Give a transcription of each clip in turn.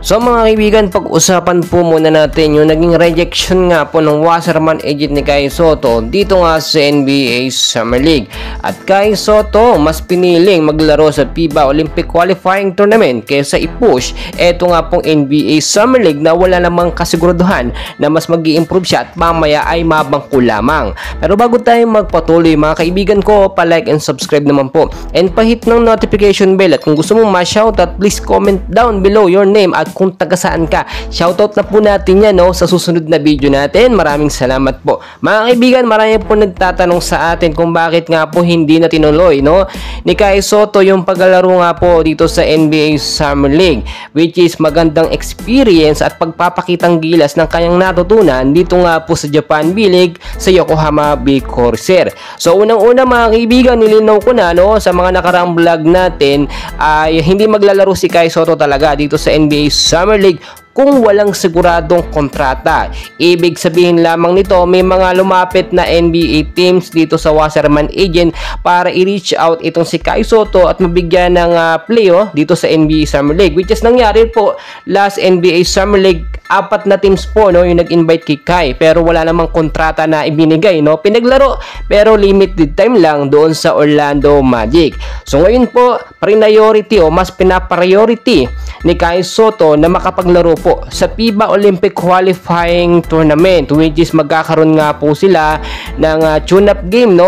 So mga kaibigan, pag-usapan po muna natin yung naging rejection nga po ng Wasserman agent ni Kai Sotto dito nga sa NBA Summer League. At Kai Sotto mas piniling maglaro sa FIBA Olympic Qualifying Tournament kaysa i-push eto nga pong NBA Summer League na wala namang kasiguraduhan na mas mag-i-improve siya at mamaya ay mabangko lamang. Pero bago tayo magpatuloy mga kaibigan ko, pa-like and subscribe naman po and pa-hit ng notification bell, at kung gusto mong ma-shoutout, please comment down below your name at kung taga saan ka. Shoutout na po natin yan sa susunod na video natin. Maraming salamat po. Mga kaibigan, marami po nagtatanong sa atin kung bakit nga po hindi na tinuloy ni Kai Sotto yung paglalaro nga po dito sa NBA Summer League, which is magandang experience at pagpapakitang gilas ng kanyang natutunan dito nga po sa Japan B-League sa Yokohama B Corsair. So unang-una mga kaibigan, nilinaw ko na sa mga nakaraang vlog natin ay hindi maglalaro si Kai Sotto talaga dito sa NBA Summer League kung walang siguradong kontrata. Ibig sabihin lamang nito, may mga lumapit na NBA teams dito sa Wasserman agent para i-reach out itong si Kai Sotto at mabigyan ng play dito sa NBA Summer League, which is nangyari po last NBA Summer League. 4 na teams po yung nag-invite kay Kai, pero wala namang kontrata na ibinigay. Pinaglaro pero limited time lang doon sa Orlando Magic. So ngayon po, priority mas pina-priority ni Kai Sotto na makapaglaro po sa FIBA Olympic Qualifying Tournament, which is magkakaroon nga po sila ng tune-up game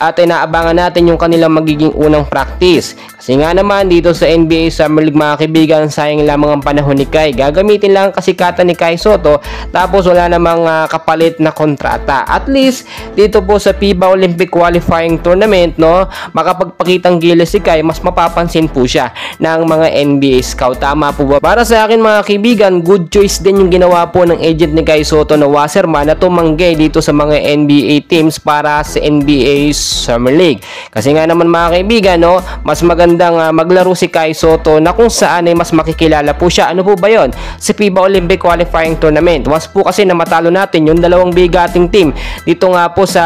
at inaabangan natin yung kanilang magiging unang practice. Kasi nga naman dito sa NBA Summer League mga kaibigan, sayang lamang ang panahon ni Kai. Gagamitin lang kasikatan ni Kai Sotto tapos wala namang kapalit na kontrata. At least dito po sa FIBA Olympic Qualifying Tournament makapagpakitang gilas si Kai, mas mapapansin po siya ng mga NBA scout. Tama po ba? Para sa akin mga kaibigan, good choice din yung ginawa po ng agent ni Kai Sotto na Wasserman na tumanggay dito sa mga NBA teams para sa NBA Summer League. Kasi nga naman mga kaibigan, mas magandang maglaro si Kai Sotto na kung saan ay mas makikilala po siya. Ano po ba yon? Sa FIBA Olympic Qualifying Tournament. Once po kasi na matalo natin yung dalawang bigating team dito nga po sa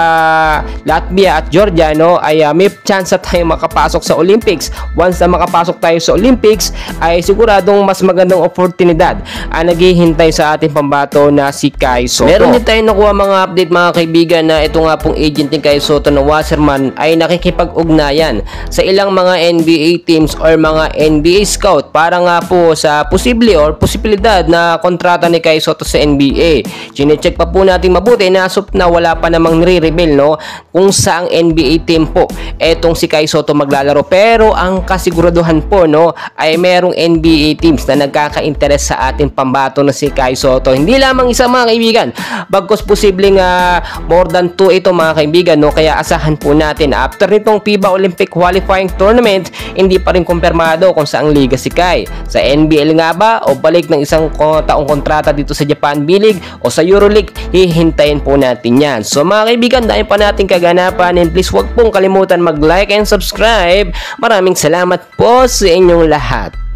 Latvia at Georgia, ay may chance na tayo makapasok sa Olympics. Once na makapasok tayo sa Olympics, ay siguradong mas magandang oportunidad naghihintay sa ating pambato na si Kai Sotto. Meron din tayo nakuha mga update mga kaibigan na ito nga pong agent ni Kai Sotto na Wasserman ay nakikipag-ugnayan sa ilang mga NBA teams or mga NBA scout para nga po sa posibilidad na kontrata ni Kai Sotto sa NBA. Chine-check pa po natin mabuti na wala pa namang nire-reveal kung saang NBA team po etong si Kai Sotto maglalaro, pero ang kasiguraduhan po ay merong NBA teams na nagkaka-interest sa ating pambato na si Kai Sotto. Hindi lamang isa mga kaibigan, bagkos posibleng more than 2 ito mga kaibigan, kaya asahan po natin after nitong FIBA Olympic Qualifying Tournament, hindi pa rin kumpirmado kung saang liga si Kai. Sa NBL nga ba o balik ng isang taong kontrata dito sa Japan B-League o sa EuroLeague, hihintayin po natin yan. So mga kaibigan, dahil pa natin kaganapan, and please huwag pong kalimutan mag-like and subscribe. Maraming salamat po sa inyong lahat.